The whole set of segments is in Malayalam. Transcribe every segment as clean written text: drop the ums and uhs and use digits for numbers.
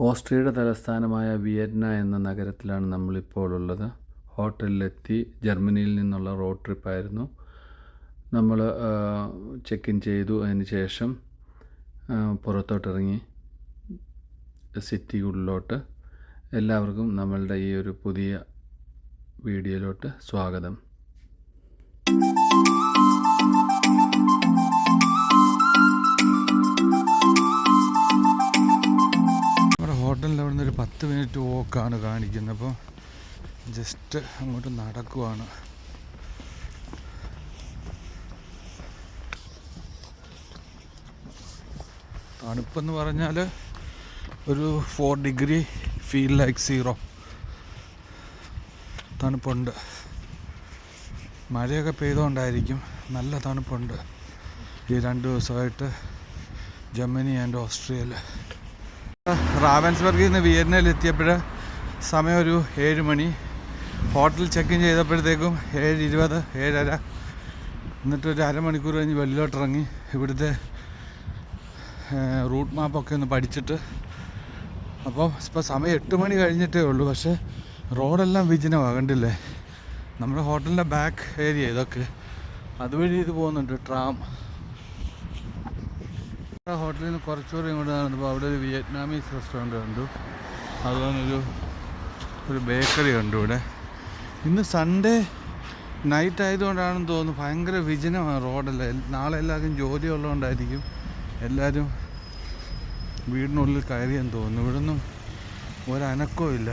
ഓസ്ട്രിയയുടെ തലസ്ഥാനമായ വിയന്ന എന്ന നഗരത്തിലാണ് നമ്മളിപ്പോൾ ഉള്ളത്. ഹോട്ടലിലെത്തി. ജർമ്മനിയിൽ നിന്നുള്ള റോഡ് ട്രിപ്പായിരുന്നു. നമ്മൾ ചെക്ക് ഇൻ ചെയ്തു. അതിന് ശേഷം പുറത്തോട്ടിറങ്ങി സിറ്റിക്കുള്ളിലോട്ട്. എല്ലാവർക്കും നമ്മളുടെ ഈ ഒരു പുതിയ വീഡിയോയിലോട്ട് സ്വാഗതം. നമ്മുടെ ഹോട്ടലിൻ്റെ അവിടെ നിന്ന് ഒരു 10 മിനിറ്റ് വോക്കാണ് കാണിക്കുന്നത്. അപ്പോൾ ജസ്റ്റ് അങ്ങോട്ട് നടക്കുവാണ്. തണുപ്പെന്ന് പറഞ്ഞാൽ ഒരു 4 ഡിഗ്രി ഫീൽ ലൈക്ക് 0 തണുപ്പുണ്ട്. മഴയൊക്കെ പെയ്തുകൊണ്ടായിരിക്കും നല്ല തണുപ്പുണ്ട് ഈ 2 ദിവസമായിട്ട് ജർമ്മനി ആൻഡ് ഓസ്ട്രിയയിൽ. റാവൻസ്ബർഗിൽ നിന്ന് വിയന്നയിൽ എത്തിയപ്പോൾ സമയം ഒരു 7 മണി. ഹോട്ടൽ ചെക്ക് ഇൻ ചെയ്തപ്പോഴത്തേക്കും 7:20, 7:30. എന്നിട്ടൊരു അരമണിക്കൂർ കഴിഞ്ഞ് വെളിയിലോട്ടിറങ്ങി. ഇവിടുത്തെ റൂട്ട് മാപ്പൊക്കെ ഒന്ന് പഠിച്ചിട്ട് അപ്പോൾ ഇപ്പോൾ സമയം 8 മണി കഴിഞ്ഞിട്ടേ ഉള്ളൂ. പക്ഷേ റോഡെല്ലാം വിജനമാണ്, കണ്ടില്ലേ? നമ്മുടെ ഹോട്ടലിൻ്റെ ബാക്ക് ഏരിയ ഇതൊക്കെ. അതുവഴി ഇത് പോകുന്നുണ്ട് ട്രാം. ഹോട്ടലിൽ നിന്ന് കുറച്ചുകൂടി ഇങ്ങോട്ട് നടന്നപ്പോൾ അവിടെ ഒരു വിയറ്റ്നാമീസ് റെസ്റ്റോറൻറ്റ് കണ്ടു. അതുപോലെ ഒരു ബേക്കറി കണ്ടു ഇവിടെ. ഇന്ന് സൺഡേ നൈറ്റ് ആയതുകൊണ്ടാണെന്ന് തോന്നുന്നു ഭയങ്കര വിജനമാണ് റോഡല്ല. നാളെ എല്ലാവർക്കും ജോലി ഉള്ളതുകൊണ്ടായിരിക്കും എല്ലാവരും വീടിനുള്ളിൽ കയറിയെന്ന് തോന്നുന്നു. ഇവിടെ ഒന്നും ഒരനക്കവും ഇല്ല.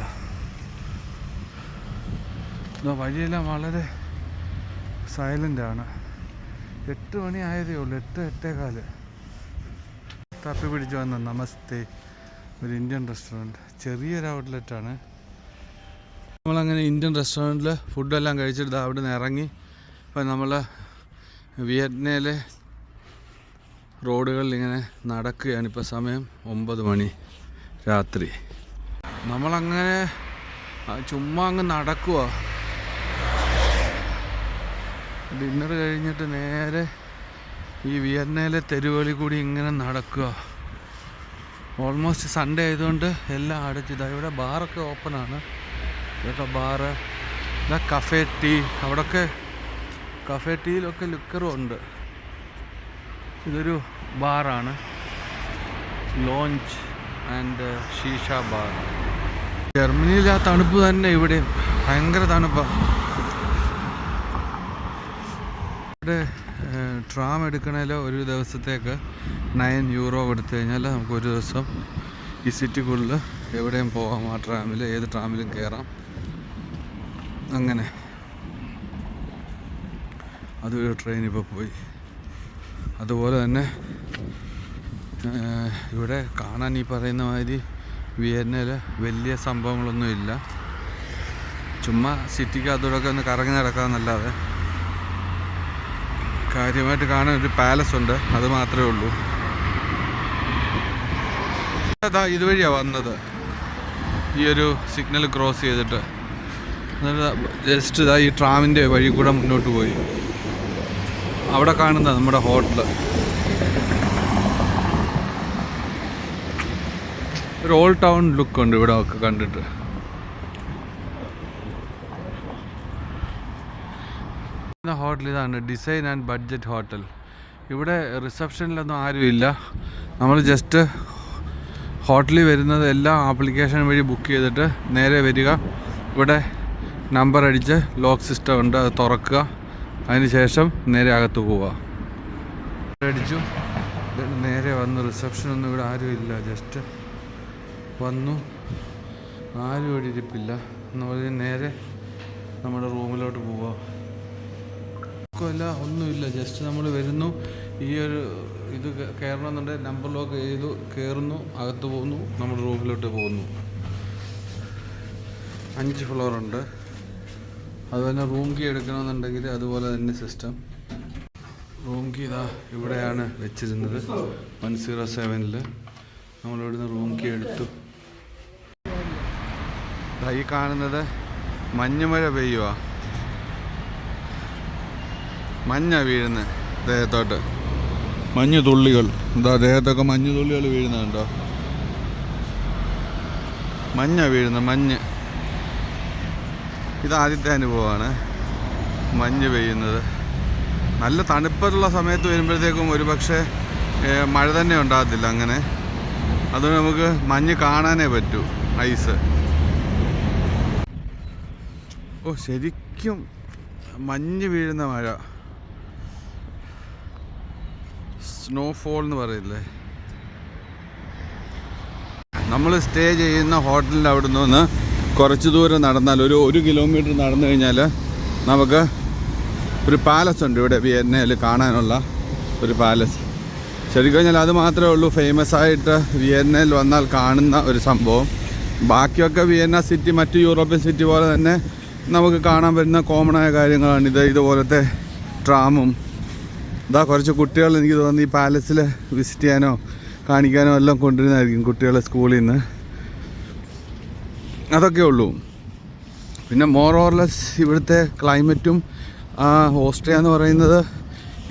വഴിയെല്ലാം വളരെ സൈലൻ്റാണ്. 8 മണി ആയതേ ഉള്ളൂ, 8-8:15. തപ്പി പിടിച്ച് വന്ന നമസ്തേ, ഒരു ഇന്ത്യൻ റെസ്റ്റോറൻറ്റ്, ചെറിയൊരു ഔട്ട്ലെറ്റാണ്. നമ്മളങ്ങനെ ഇന്ത്യൻ റെസ്റ്റോറൻറ്റിൽ ഫുഡെല്ലാം കഴിച്ചിട്ട് അവിടെ നിന്ന് ഇറങ്ങി. ഇപ്പം നമ്മൾ വിയറ്റ്നയിലെ റോഡുകളിൽ ഇങ്ങനെ നടക്കുകയാണ്. ഇപ്പോൾ സമയം 9 മണി രാത്രി. നമ്മളങ്ങനെ ചുമ്മാ അങ്ങ് നടക്കുക. ഡിന്നർ കഴിഞ്ഞിട്ട് നേരെ ഈ വിയറ്റ്നയിലെ തെരുവുകളിൽ കൂടി ഇങ്ങനെ നടക്കുക. ഓൾമോസ്റ്റ് സൺഡേ ആയതുകൊണ്ട് എല്ലാം അടച്ചിതാണ്. ഇവിടെ ബാറൊക്കെ ഓപ്പണാണ്. ഇതൊക്കെ ബാറ്, ഇതാ കഫേ ടീ. അവിടെയൊക്കെ കഫേ ടീയിലൊക്കെ ലിക്കറും ഉണ്ട്. ഇതൊരു ബാറാണ്, ലോഞ്ച് ആൻഡ് ഷീഷ ബാർ. ജർമ്മനിയിൽ ആ തണുപ്പ് തന്നെ ഇവിടെയും ഭയങ്കര തണുപ്പാണ്. ഇവിടെ ട്രാം എടുക്കണേൽ ഒരു ദിവസത്തേക്ക് 9 യൂറോ കൊടുത്തു കഴിഞ്ഞാൽ നമുക്ക് ഒരു ദിവസം ഈ സിറ്റിക്കുള്ളിൽ എവിടെയും പോകാം. ആ ട്രാമിൽ, ഏത് ട്രാമിലും കയറാം. അങ്ങനെ അതൊരു ട്രെയിൻ ഇപ്പോൾ പോയി. അതുപോലെ തന്നെ ഇവിടെ കാണാൻ ഈ പറയുന്ന മാതിരി വിയന്നയിൽ വലിയ സംഭവങ്ങളൊന്നുമില്ല. ചുമ്മാ സിറ്റിക്ക് അതോടൊക്കെ ഒന്ന് കറങ്ങി നടക്കാമെന്നല്ലാതെ കാര്യമായിട്ട് കാണാൻ ഒരു പാലസ് ഉണ്ട്, അത് മാത്രമേ ഉള്ളൂ. അതാ ഇതുവഴിയാണ് വന്നത്, ഈ ഒരു സിഗ്നൽ ക്രോസ് ചെയ്തിട്ട്. എന്നിട്ട് ജസ്റ്റ് ഇതാ ഈ ട്രാമിൻ്റെ വഴി കൂടെ മുന്നോട്ട് പോയി. അവിടെ കാണുന്ന നമ്മുടെ ഹോട്ടൽ. ഒരു ഓൾഡ് ടൗൺ ലുക്കുണ്ട് ഇവിടെ ഒക്കെ കണ്ടിട്ട്. ഹോട്ടൽ ഇതാണ്, ഡിസൈൻ ആൻഡ് ബഡ്ജറ്റ് ഹോട്ടൽ. ഇവിടെ റിസപ്ഷനിലൊന്നും ആരുമില്ല. നമ്മൾ ജസ്റ്റ് ഹോട്ടലിൽ വരുന്നത് എല്ലാ ആപ്ലിക്കേഷൻ വഴി ബുക്ക് ചെയ്തിട്ട് നേരെ വരിക. ഇവിടെ നമ്പർ അടിച്ച് ലോക്ക് സിസ്റ്റം ഉണ്ട്, അത് തുറക്കുക. അതിന് ശേഷം നേരെ അകത്ത് പോവുക. അടിച്ചു നേരെ വന്നു. റിസപ്ഷനൊന്നും ഇവിടെ ആരുമില്ല. ജസ്റ്റ് വന്നു, ആരും ഇവിടെ ഇരിപ്പില്ല. എന്ന് നേരെ നമ്മുടെ റൂമിലോട്ട് പോവുക. അല്ല, ഒന്നുമില്ല. ജസ്റ്റ് നമ്മൾ വരുന്നു, ഈ ഒരു ഇത് കയറണമെന്നുണ്ടെങ്കിൽ നമ്പർ ലോക്ക് ചെയ്തു കയറുന്നു, അകത്ത് പോകുന്നു, നമ്മൾ റൂമിലോട്ട് പോകുന്നു. 5 ഫ്ലോറുണ്ട്. അതുപോലെ റൂം കീ എടുക്കണമെന്നുണ്ടെങ്കിൽ അതുപോലെ തന്നെ സിസ്റ്റം. റൂം കീ ഇതാ ഇവിടെയാണ് വെച്ചിരുന്നത്, 107ൽ. നമ്മളിവിടുന്ന് റൂം കീ എടുത്തു. ഈ കാണുന്നത് മഞ്ഞുമഴ പെയ്യുക. മഞ്ഞ വീഴുന്നത് ദേഹത്തോട്ട്, മഞ്ഞു തുള്ളികൾ. എന്താ ദേഹത്തൊക്കെ മഞ്ഞു തുള്ളികൾ വീഴുന്നുണ്ടോ? വീഴുന്നത്, മഞ്ഞ്. ഇത് ആദ്യത്തെ അനുഭവമാണ് മഞ്ഞ് പെയ്യുന്നത്. നല്ല തണുപ്പുള്ള സമയത്ത് വരുമ്പോഴത്തേക്കും ഒരു പക്ഷേ മഴ തന്നെ ഉണ്ടാകത്തില്ല അങ്ങനെ. അതുകൊണ്ട് നമുക്ക് മഞ്ഞ് കാണാനേ പറ്റൂ, ഐസ്. ഓ, ശരിക്കും മഞ്ഞ് വീഴുന്ന മഴ, സ്നോഫോൾ എന്ന് പറയില്ലേ. നമ്മൾ സ്റ്റേ ചെയ്യുന്ന ഹോട്ടലിൻ്റെ അവിടെ നിന്ന് കുറച്ച് ദൂരം നടന്നാൽ, ഒരു കിലോമീറ്റർ നടന്നു കഴിഞ്ഞാൽ നമുക്ക് ഒരു പാലസ് ഉണ്ട് ഇവിടെ വിയന്നയിൽ കാണാനുള്ള ഒരു പാലസ്. ശരിക്കും കഴിഞ്ഞാൽ അത് മാത്രമേ ഉള്ളൂ ഫേമസ് ആയിട്ട് വിയന്നയിൽ വന്നാൽ കാണുന്ന ഒരു സംഭവം. ബാക്കിയൊക്കെ വിയന്ന സിറ്റി മറ്റ് യൂറോപ്യൻ സിറ്റി പോലെ തന്നെ നമുക്ക് കാണാൻ പറ്റുന്ന കോമണായ കാര്യങ്ങളാണ്. ഇതുപോലത്തെ ട്രാമും. ഇതാ കുറച്ച് കുട്ടികൾ എനിക്ക് തോന്നുന്നു ഈ പാലസിൽ വിസിറ്റ് ചെയ്യാനോ കാണിക്കാനോ എല്ലാം കൊണ്ടുവരുന്നതായിരിക്കും കുട്ടികളെ സ്കൂളിൽ നിന്ന്. അതൊക്കെ ഉള്ളൂ. പിന്നെ മോർ ഓർ ലെസ് ഇവിടുത്തെ ക്ലൈമറ്റും ഓസ്ട്രിയ എന്ന് പറയുന്നത്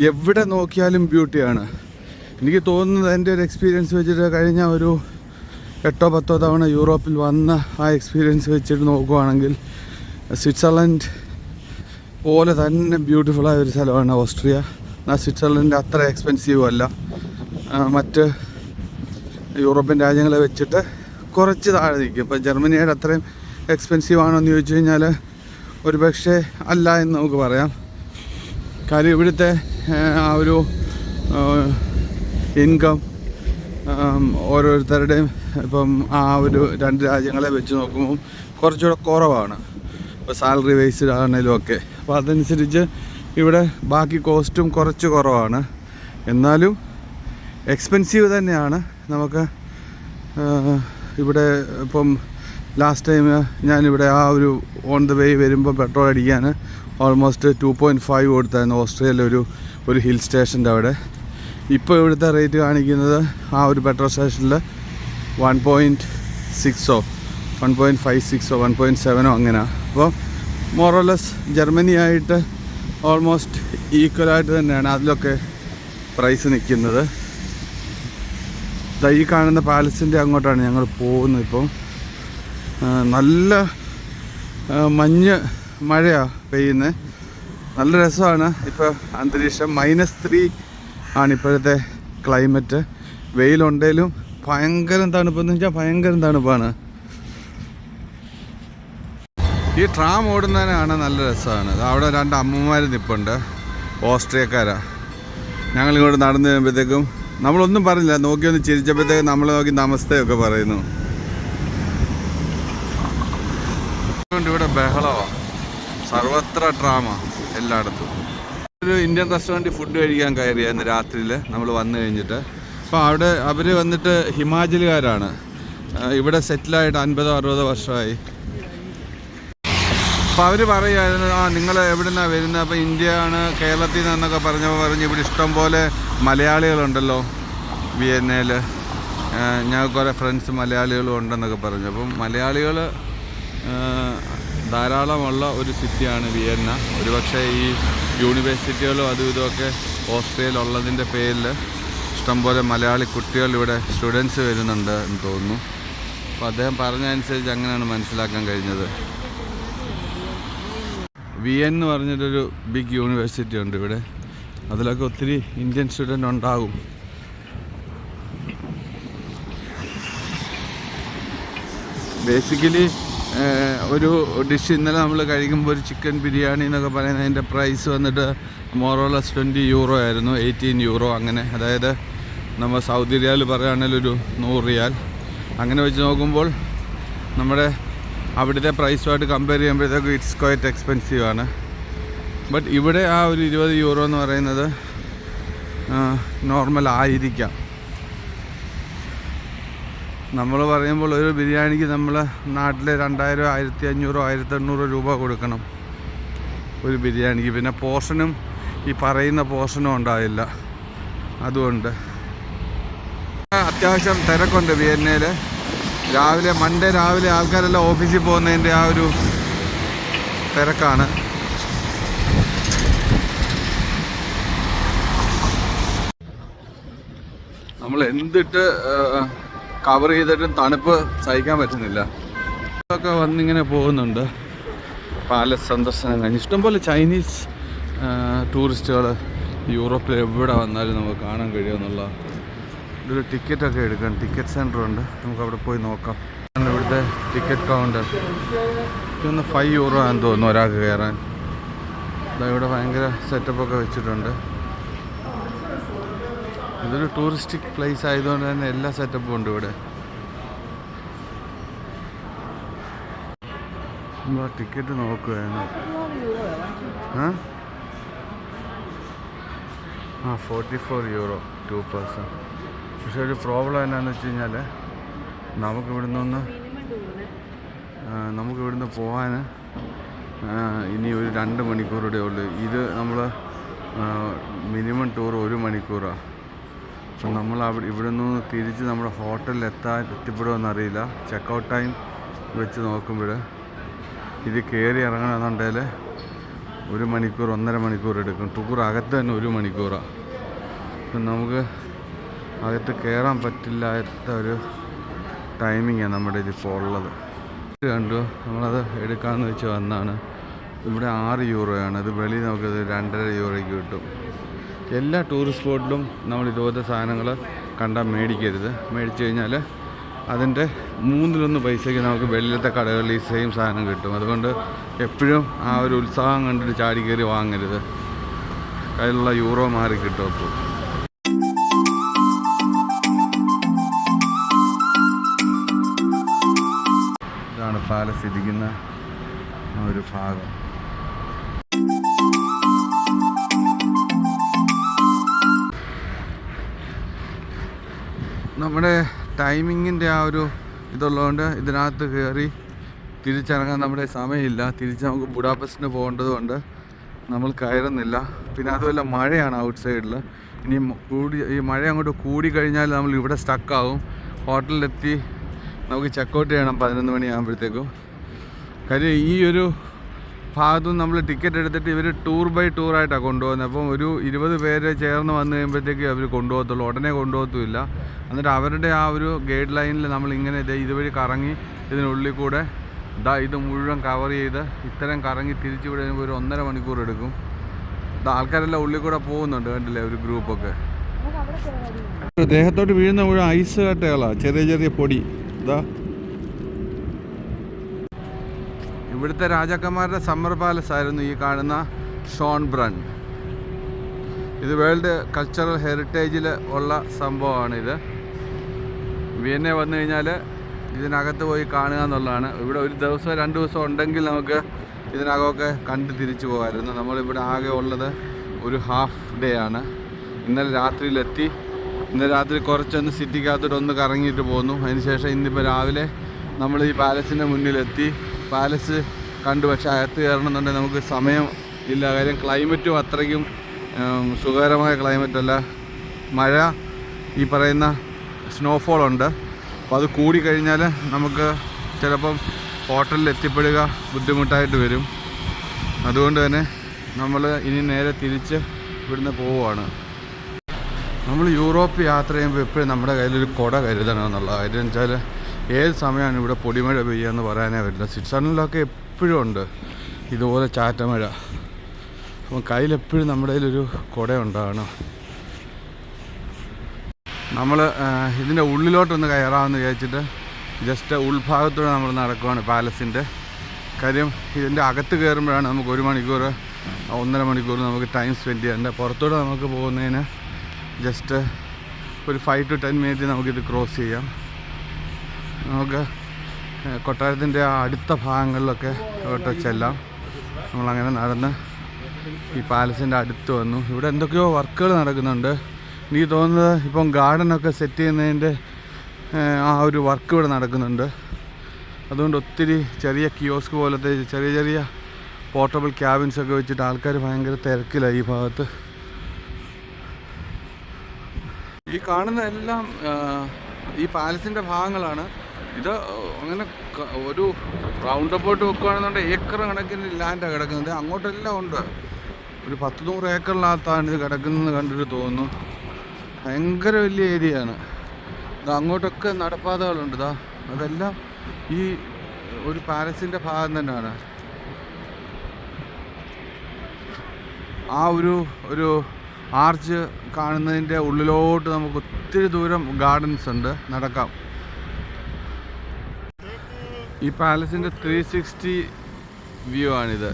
എവിടെ നോക്കിയാലും ബ്യൂട്ടിയാണ്. എനിക്ക് തോന്നുന്നത് എൻ്റെ ഒരു എക്സ്പീരിയൻസ് വെച്ചിട്ട് കഴിഞ്ഞ ഒരു 8-10 തവണ യൂറോപ്പിൽ വന്ന ആ എക്സ്പീരിയൻസ് വെച്ചിട്ട് നോക്കുവാണെങ്കിൽ സ്വിറ്റ്സർലൻഡ് പോലെ തന്നെ ബ്യൂട്ടിഫുള്ളായ ഒരു സ്ഥലമാണ് ഓസ്ട്രിയ. സ്വിറ്റ്സർലൻഡ് അത്ര എക്സ്പെൻസീവും അല്ല, മറ്റ് യൂറോപ്യൻ രാജ്യങ്ങളെ വെച്ചിട്ട് കുറച്ച് താഴെ നിൽക്കും. ഇപ്പോൾ ജർമ്മനിയുടെ അത്രയും എക്സ്പെൻസീവ് ആണോ എന്ന് ചോദിച്ചു കഴിഞ്ഞാൽ ഒരു പക്ഷേ അല്ല എന്ന് നമുക്ക് പറയാം. കാര്യം ഇവിടുത്തെ ആ ഒരു ഇൻകം ഓരോരുത്തരുടെയും ഇപ്പം ആ ഒരു 2 രാജ്യങ്ങളെ വെച്ച് നോക്കുമ്പോൾ കുറച്ചുകൂടെ കുറവാണ്. ഇപ്പോൾ സാലറി വൈസ്ഡ് ആണെങ്കിലും ഒക്കെ. അപ്പോൾ അതനുസരിച്ച് ഇവിടെ ബാക്കി കോസ്റ്റും കുറച്ച് കുറവാണ്. എന്നാലും എക്സ്പെൻസീവ് തന്നെയാണ്. നമുക്ക് ഇവിടെ ഇപ്പം ലാസ്റ്റ് ടൈം ഞാനിവിടെ ആ ഒരു ഓൺ ദ വേ വരുമ്പോൾ പെട്രോൾ അടിക്കാൻ ഓൾമോസ്റ്റ് 2.5 കൊടുത്തായിരുന്നു ഓസ്ട്രേലിയയിലെ ഒരു ഹിൽ സ്റ്റേഷൻ്റെ അവിടെ. ഇപ്പോൾ ഇവിടുത്തെ റേറ്റ് കാണിക്കുന്നത് ആ ഒരു പെട്രോൾ സ്റ്റേഷനിൽ 1.6 1.56 1.7 അങ്ങനെ. അപ്പോൾ മോറോലെസ് ജർമ്മനിയായിട്ട് ഓൾമോസ്റ്റ് ഈക്വലായിട്ട് തന്നെയാണ് അതിലൊക്കെ പ്രൈസ് നിൽക്കുന്നത്. ഈ കാണുന്ന പാലസിൻ്റെ അങ്ങോട്ടാണ് ഞങ്ങൾ പോകുന്നത്. ഇപ്പോൾ നല്ല മഴയാണ് പെയ്യുന്നത്. നല്ല രസമാണ്. ഇപ്പോൾ അന്തരീക്ഷം -3 ആണ് ഇപ്പോഴത്തെ ക്ലൈമറ്റ്. വെയിലുണ്ടെങ്കിലും ഭയങ്കരം തണുപ്പെന്ന് വെച്ചാൽ ഭയങ്കരം തണുപ്പാണ്. ഈ ട്രാം ഓടുന്നതിനാണ് നല്ല രസമാണ്. അവിടെ 2 അമ്മമാർ നിൽപ്പുണ്ട്, ഓസ്ട്രിയക്കാരാണ്. ഞങ്ങളിങ്ങോട്ട് നടന്നു വരുമ്പോഴത്തേക്കും നമ്മളൊന്നും പറഞ്ഞില്ല, നോക്കി ഒന്ന് ചിരിച്ചപ്പോഴത്തേക്കും നമ്മൾ നോക്കി നമസ്തയൊക്കെ പറയുന്നു. ഇവിടെ ബഹളമാണ്, സർവത്ര ട്രാമാണ് എല്ലായിടത്തും. ഒരു ഇന്ത്യൻ റെസ്റ്റോറൻറ്റിൽ ഫുഡ് കഴിക്കാൻ കയറിയായിരുന്നു രാത്രിയിൽ നമ്മൾ വന്നു കഴിഞ്ഞിട്ട്. അപ്പോൾ അവിടെ അവർ വന്നിട്ട് ഹിമാചലുകാരാണ്, ഇവിടെ സെറ്റിലായിട്ട് 50-60 വർഷമായി. അപ്പോൾ അവർ പറയുമായിരുന്നു, നിങ്ങൾ എവിടെ നിന്നാണ് വരുന്നത്? അപ്പോൾ ഇന്ത്യയാണ്, കേരളത്തിൽ നിന്നൊക്കെ പറഞ്ഞ് ഇവിടെ ഇഷ്ടം പോലെ മലയാളികളുണ്ടല്ലോ വിയന്നയിൽ. ഞങ്ങൾക്ക് കുറേ ഫ്രണ്ട്സ് മലയാളികളും ഉണ്ടെന്നൊക്കെ പറഞ്ഞു. അപ്പം മലയാളികൾ ധാരാളമുള്ള ഒരു സിറ്റിയാണ് വിയന്ന. ഒരുപക്ഷെ ഈ യൂണിവേഴ്സിറ്റികളും അതും ഇതുമൊക്കെ ഓസ്ട്രിയയിലുള്ളതിൻ്റെ പേരിൽ ഇഷ്ടംപോലെ മലയാളി കുട്ടികൾ ഇവിടെ സ്റ്റുഡൻസ് വരുന്നുണ്ട് എന്ന് തോന്നുന്നു. അപ്പോൾ അദ്ദേഹം പറഞ്ഞതനുസരിച്ച് അങ്ങനെയാണ് മനസ്സിലാക്കാൻ കഴിഞ്ഞത്. വിയൻ എന്ന് പറഞ്ഞിട്ടൊരു ബിഗ് യൂണിവേഴ്സിറ്റി ഉണ്ട് ഇവിടെ. അതിലൊക്കെ ഒത്തിരി ഇന്ത്യൻ സ്റ്റുഡൻ്റ് ഉണ്ടാകും. ബേസിക്കലി ഒരു ഡിഷ് ഇന്നലെ നമ്മൾ കഴിക്കുമ്പോൾ ഒരു ചിക്കൻ ബിരിയാണി എന്നൊക്കെ പറയുന്നത് അതിൻ്റെ പ്രൈസ് വന്നിട്ട് മോറോളസ് 20 യൂറോ ആയിരുന്നു, 18 യൂറോ അങ്ങനെ. അതായത് നമ്മൾ സൗദി റിയാൽ പറയുകയാണെങ്കിൽ ഒരു 100 റിയാൽ. അങ്ങനെ വെച്ച് നോക്കുമ്പോൾ നമ്മുടെ അവിടുത്തെ പ്രൈസുമായിട്ട് കമ്പയർ ചെയ്യുമ്പോഴത്തേക്കും ഇറ്റ്സ് ക്വൈറ്റ് എക്സ്പെൻസീവ് ആണ്. ബട്ട് ഇവിടെ ആ ഒരു 20 യൂറോ എന്ന് പറയുന്നത് നോർമൽ ആയിരിക്കാം. നമ്മൾ പറയുമ്പോൾ ഒരു ബിരിയാണിക്ക് നമ്മൾ നാട്ടിൽ 2000, 1500, 1800 രൂപ കൊടുക്കണം ഒരു ബിരിയാണിക്ക്. പിന്നെ പോർഷനും ഈ പറയുന്ന പോർഷനും ഉണ്ടാവില്ല. അതുകൊണ്ട് അത്യാവശ്യം തിരക്കുണ്ട് വിയന്നയിൽ. മൺഡേ രാവിലെ ആൾക്കാരെല്ലാം ഓഫീസിൽ പോകുന്നതിൻ്റെ ആ ഒരു തിരക്കാണ്. നമ്മൾ എന്തിട്ട് കവർ ചെയ്തിട്ടും തണുപ്പ് സഹിക്കാൻ പറ്റുന്നില്ല. ഒക്കെ വന്നിങ്ങനെ പോകുന്നുണ്ട്. പാലസ് സന്ദർശനം കഴിഞ്ഞ് ഇഷ്ടംപോലെ ചൈനീസ് ടൂറിസ്റ്റുകൾ യൂറോപ്പിൽ എവിടെ വന്നാലും നമുക്ക് കാണാൻ കഴിയുമെന്നുള്ള ഇതൊരു ടിക്കറ്റൊക്കെ എടുക്കാം. ടിക്കറ്റ് സെൻറ്ററുണ്ട്, നമുക്ക് അവിടെ പോയി നോക്കാം. ഇവിടുത്തെ ടിക്കറ്റ് കൗണ്ടർ ഇതൊന്ന് €5 ആണെന്ന് തോന്നുന്നു ഒരാൾക്ക് കയറാൻ. ഇവിടെ ഭയങ്കര സെറ്റപ്പൊക്കെ വെച്ചിട്ടുണ്ട്. ഇതൊരു ടൂറിസ്റ്റിക് പ്ലേസ് ആയതുകൊണ്ട് തന്നെ എല്ലാ സെറ്റപ്പും ഉണ്ട് ഇവിടെ. നമ്മൾ ടിക്കറ്റ് നോക്കുകയാണ്. €44 2 പേഴ്സൺ. പക്ഷെ ഒരു പ്രോബ്ലം എന്നാന്ന് വെച്ച് കഴിഞ്ഞാൽ നമുക്കിവിടുന്ന് പോകാൻ ഇനി ഒരു 2 മണിക്കൂറുടെ ഉള്ളൂ. ഇത് നമ്മൾ മിനിമം ടൂർ 1 മണിക്കൂറാണ്. അപ്പം നമ്മൾ ഇവിടെ നിന്ന് തിരിച്ച് നമ്മുടെ ഹോട്ടലിൽ എത്തിപ്പെടുമെന്നറിയില്ല. ചെക്കൗട്ട് ടൈം വെച്ച് നോക്കുമ്പോൾ ഇത് കയറി ഇറങ്ങണമെന്നുണ്ടെങ്കിൽ 1 മണിക്കൂർ 1.5 മണിക്കൂർ എടുക്കും. ടൂർ അകത്ത് തന്നെ 1 മണിക്കൂറാണ്. അപ്പം നമുക്ക് അകത്ത് കയറാൻ പറ്റില്ലാത്ത ഒരു ടൈമിങ്ങാണ് നമ്മുടെ ഇതിപ്പോൾ ഉള്ളത്. കണ്ടു, നമ്മളത് എടുക്കാമെന്ന് വെച്ച് വന്നാണ്. ഇവിടെ €6 ആണ്. അത് വെളിയിൽ നമുക്കത് €2.5 കിട്ടും. എല്ലാ ടൂറിസ്റ്റ് സ്പോട്ടിലും നമ്മൾ ഇതുപോലത്തെ സാധനങ്ങൾ കണ്ടാൽ മേടിക്കരുത്. മേടിച്ചു കഴിഞ്ഞാൽ അതിൻ്റെ 1/3 പൈസയ്ക്ക് നമുക്ക് വെളിയിലത്തെ കടകളിൽ ഈ സെയിം സാധനം കിട്ടും. അതുകൊണ്ട് എപ്പോഴും ആ ഒരു ഉത്സാഹം കണ്ടിട്ട് ചാടി കയറി വാങ്ങരുത്. കയ്യിലുള്ള €1 മാറി കിട്ടും. അപ്പോൾ ഇതാണ് പാലസ് ഇരിക്കുന്ന ഒരു ഭാഗം. നമ്മുടെ ടൈമിങ്ങിൻ്റെ ആ ഒരു ഇതുള്ളതുകൊണ്ട് ഇതിനകത്ത് കയറി തിരിച്ചിറങ്ങാൻ നമ്മുടെ സമയമില്ല. തിരിച്ച് നമുക്ക് ബുഡാപെസ്റ്റിന് പോകേണ്ടതുകൊണ്ട് നമ്മൾ കയറുന്നില്ല. പിന്നെ അതുമല്ല മഴയാണ് ഔട്ട് സൈഡിൽ. ഇനി ഈ മഴ അങ്ങോട്ട് കൂടിക്കഴിഞ്ഞാൽ നമ്മൾ ഇവിടെ സ്റ്റക്കാവും. ഹോട്ടലിലെത്തി നമുക്ക് ചെക്കൗട്ട് ചെയ്യണം 11 മണിയാകുമ്പോഴത്തേക്കും. കാര്യം ഈ ഒരു ഭാഗത്തുനിന്ന് നമ്മൾ ടിക്കറ്റ് എടുത്തിട്ട് ഇവർ ടൂർ ബൈ ടൂറായിട്ടാണ് കൊണ്ടുപോകുന്നത്. അപ്പം ഒരു 20 പേര് ചേർന്ന് വന്നു കഴിയുമ്പോഴത്തേക്ക് അവർ കൊണ്ടുപോകത്തുള്ളൂ. ഉടനെ കൊണ്ടുപോകത്തുമില്ല. എന്നിട്ട് അവരുടെ ആ ഒരു ഗൈഡ് ലൈനിൽ നമ്മൾ ഇങ്ങനെ ഇതുവഴി കറങ്ങി ഇതിനുള്ളിൽ കൂടെ ഇത് മുഴുവൻ കവർ ചെയ്ത് ഇത്തരം കറങ്ങി തിരിച്ചു വിടുമ്പോൾ ഒരു 1.5 മണിക്കൂർ എടുക്കും. ആൾക്കാരെല്ലാം ഉള്ളിൽ കൂടെ പോകുന്നുണ്ട്, കണ്ടില്ലേ ഒരു ഗ്രൂപ്പൊക്കെ. ദേഹത്തോട്ട് വീഴുന്ന മുഴുവൻ ഐസ് കട്ടകളാണ്, ചെറിയ ചെറിയ പൊടി. ഇവിടുത്തെ രാജാക്കന്മാരുടെ സമ്മർ പാലസ് ആയിരുന്നു ഈ കാണുന്ന ഷോൺബ്രൺ. ഇത് വേൾഡ് കൾച്ചറൽ ഹെറിറ്റേജിൽ ഉള്ള സംഭവമാണിത്. വിയന്നെ വന്നു കഴിഞ്ഞാൽ ഇതിനകത്ത് പോയി കാണുക എന്നുള്ളതാണ്. ഇവിടെ ഒരു ദിവസം 2 ദിവസം ഉണ്ടെങ്കിൽ നമുക്ക് ഇതിനകമൊക്കെ കണ്ട് തിരിച്ചു പോകാമായിരുന്നു. നമ്മളിവിടെ ആകെ ഉള്ളത് ഒരു ഹാഫ് ഡേ ആണ്. ഇന്നലെ രാത്രിയിലെത്തി. ഇന്നലെ രാത്രി കുറച്ചൊന്ന് സിറ്റിക്കകത്തോട്ട് ഒന്ന് കറങ്ങിയിട്ട് പോന്നു. അതിനുശേഷം ഇന്നിപ്പോൾ രാവിലെ നമ്മൾ ഈ പാലസിൻ്റെ മുന്നിലെത്തി. പാലസ് കണ്ടു. പക്ഷേ അകത്ത് കയറണമെന്നുണ്ടെങ്കിൽ നമുക്ക് സമയം ഇല്ല. കാര്യം ക്ലൈമറ്റും അത്രയ്ക്കും സുഖകരമായ ക്ലൈമറ്റല്ല. മഴ, ഈ പറയുന്ന സ്നോഫോളുണ്ട്. അപ്പോൾ അത് കൂടിക്കഴിഞ്ഞാൽ നമുക്ക് ചിലപ്പം ഹോട്ടലിൽ എത്തിപ്പെടുക ബുദ്ധിമുട്ടായിട്ട് വരും. അതുകൊണ്ട് തന്നെ നമ്മൾ ഇനി നേരെ തിരിച്ച് ഇവിടുന്ന് പോവുകയാണ്. നമ്മൾ യൂറോപ്പ് യാത്ര ചെയ്യുമ്പോൾ എപ്പോഴും നമ്മുടെ കയ്യിലൊരു കുട കരുതണം എന്നുള്ള കാര്യം വെച്ചാൽ ഏത് സമയമാണ് ഇവിടെ പൊടിമഴ പെയ്യുകയെന്ന് പറയാനേ പറ്റില്ല. സ്വിറ്റ്സർലൻഡിലൊക്കെ എപ്പോഴും ഉണ്ട് ഇതുപോലെ ചാറ്റമഴ. അപ്പം കയ്യിലെപ്പോഴും നമ്മുടെ കയ്യിലൊരു കുട ഉണ്ടാകണം. നമ്മൾ ഇതിൻ്റെ ഉള്ളിലോട്ടൊന്ന് കയറാമെന്ന് വിചാരിച്ചിട്ട് ജസ്റ്റ് ഉൾഭാഗത്തൂടെ നമ്മൾ നടക്കുവാണ് പാലസിൻ്റെ. കാര്യം ഇതിൻ്റെ അകത്ത് കയറുമ്പോഴാണ് നമുക്ക് 1 മണിക്കൂർ 1.5 മണിക്കൂർ നമുക്ക് ടൈം സ്പെൻഡ് ചെയ്യേണ്ടത്. പുറത്തോടെ നമുക്ക് പോകുന്നതിന് ജസ്റ്റ് ഒരു 5 to 10 മിനിറ്റ് നമുക്കിത് ക്രോസ് ചെയ്യാം. നമുക്ക് കൊട്ടാരത്തിൻ്റെ ആ അടുത്ത ഭാഗങ്ങളിലൊക്കെ അവിടെ ചെല്ലാം. നമ്മളങ്ങനെ നടന്ന് ഈ പാലസിൻ്റെ അടുത്ത് വന്നു. ഇവിടെ എന്തൊക്കെയോ വർക്കുകൾ നടക്കുന്നുണ്ട്. എനിക്ക് തോന്നുന്നത് ഇപ്പം ഗാർഡനൊക്കെ സെറ്റ് ചെയ്യുന്നതിൻ്റെ ആ ഒരു വർക്ക് ഇവിടെ നടക്കുന്നുണ്ട്. അതുകൊണ്ട് ഒത്തിരി ചെറിയ കിയോസ്ക് പോലത്തെ ചെറിയ ചെറിയ പോർട്ടബിൾ ക്യാബിൻസൊക്കെ വെച്ചിട്ട് ആൾക്കാർ ഭയങ്കര തിരക്കിലാണ് ഈ ഭാഗത്ത്. ഈ കാണുന്ന എല്ലാം ഈ പാലസിൻ്റെ ഭാഗങ്ങളാണ്. ഇത് അങ്ങനെ ഒരു റൗണ്ട് അബൌട്ട് വെക്കുകയാണെന്നുണ്ടെങ്കിൽ ഏക്കർ കണക്കിന് ലാൻഡാണ് കിടക്കുന്നത്. അങ്ങോട്ടെല്ലാം ഉണ്ട്. ഒരു 10-100 ഏക്കറിനകത്താണ് ഇത് കിടക്കുന്നതെന്ന് കണ്ടിട്ട് തോന്നുന്നു. ഭയങ്കര വലിയ ഏരിയയാണ്. ഇത് അങ്ങോട്ടൊക്കെ നടപ്പാതകളുണ്ട്. അതെല്ലാം ഈ ഒരു പാലസിൻ്റെ ഭാഗം തന്നെയാണ്. ആ ഒരു ആർച്ച് കാണുന്നതിൻ്റെ ഉള്ളിലോട്ട് നമുക്ക് ഒത്തിരി ദൂരം ഗാർഡൻസ് ഉണ്ട്, നടക്കാം. ഈ പാലസിൻ്റെ 360 വ്യൂ ആണിത്.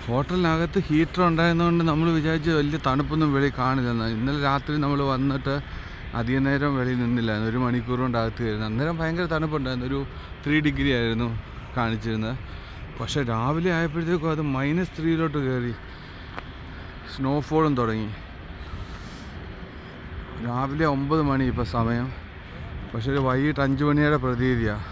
ഹോട്ടലിനകത്ത് ഹീറ്റർ ഉണ്ടായിരുന്നതുകൊണ്ട് നമ്മൾ വിചാരിച്ച് വലിയ തണുപ്പൊന്നും വെളിയിൽ കാണില്ലെന്ന്. ഇന്നലെ രാത്രി നമ്മൾ വന്നിട്ട് അധികം നേരം വെളിയിൽ നിന്നില്ലായിരുന്നു, 1 മണിക്കൂർ കൊണ്ട് അകത്ത് കയറുന്നു. അന്നേരം ഭയങ്കര തണുപ്പുണ്ടായിരുന്നു, ഒരു 3 ഡിഗ്രി ആയിരുന്നു കാണിച്ചിരുന്നത്. പക്ഷേ രാവിലെ ആയപ്പോഴത്തേക്കും അത് -3 കയറി, സ്നോഫോളും തുടങ്ങി. രാവിലെ 9 മണി ഇപ്പോൾ സമയം, പക്ഷേ ഒരു വൈകിട്ട് 5 മണിയുടെ പ്രതീതിയാണ്.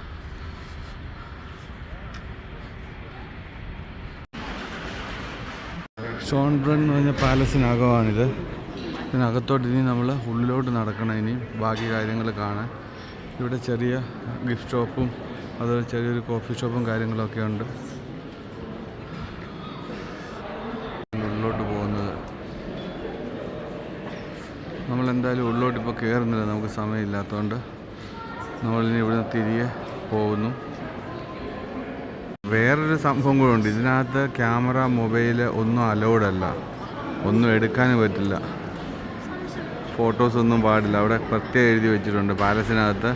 ഷോൺബ്രൺ എന്ന് പറഞ്ഞ പാലസിനകമാണിത്. ഇതിനകത്തോട്ട് ഇനി നമ്മൾ ഉള്ളിലോട്ട് നടക്കണം, ഇനി ബാക്കി കാര്യങ്ങൾ കാണാൻ. ഇവിടെ ചെറിയ ഗിഫ്റ്റ് ഷോപ്പും അതുപോലെ ചെറിയൊരു കോഫി ഷോപ്പും കാര്യങ്ങളൊക്കെ ഉണ്ട്. ഉള്ളിലോട്ട് പോകുന്നത് നമ്മളെന്തായാലും ഉള്ളിലോട്ട് ഇപ്പോൾ കയറുന്നില്ല, നമുക്ക് സമയമില്ലാത്തതുകൊണ്ട് നമ്മളിനി ഇവിടുന്ന് തിരികെ പോകുന്നു. വേറൊരു സംഭവം കൂടെ ഉണ്ട്, ഇതിനകത്ത് ക്യാമറ, മൊബൈൽ ഒന്നും അലൗഡ് അല്ല, ഒന്നും എടുക്കാനും പറ്റില്ല, ഫോട്ടോസ് ഒന്നും പാടില്ല. അവിടെ പ്രത്യേകം എഴുതി വെച്ചിട്ടുണ്ട് പാലസിനകത്ത്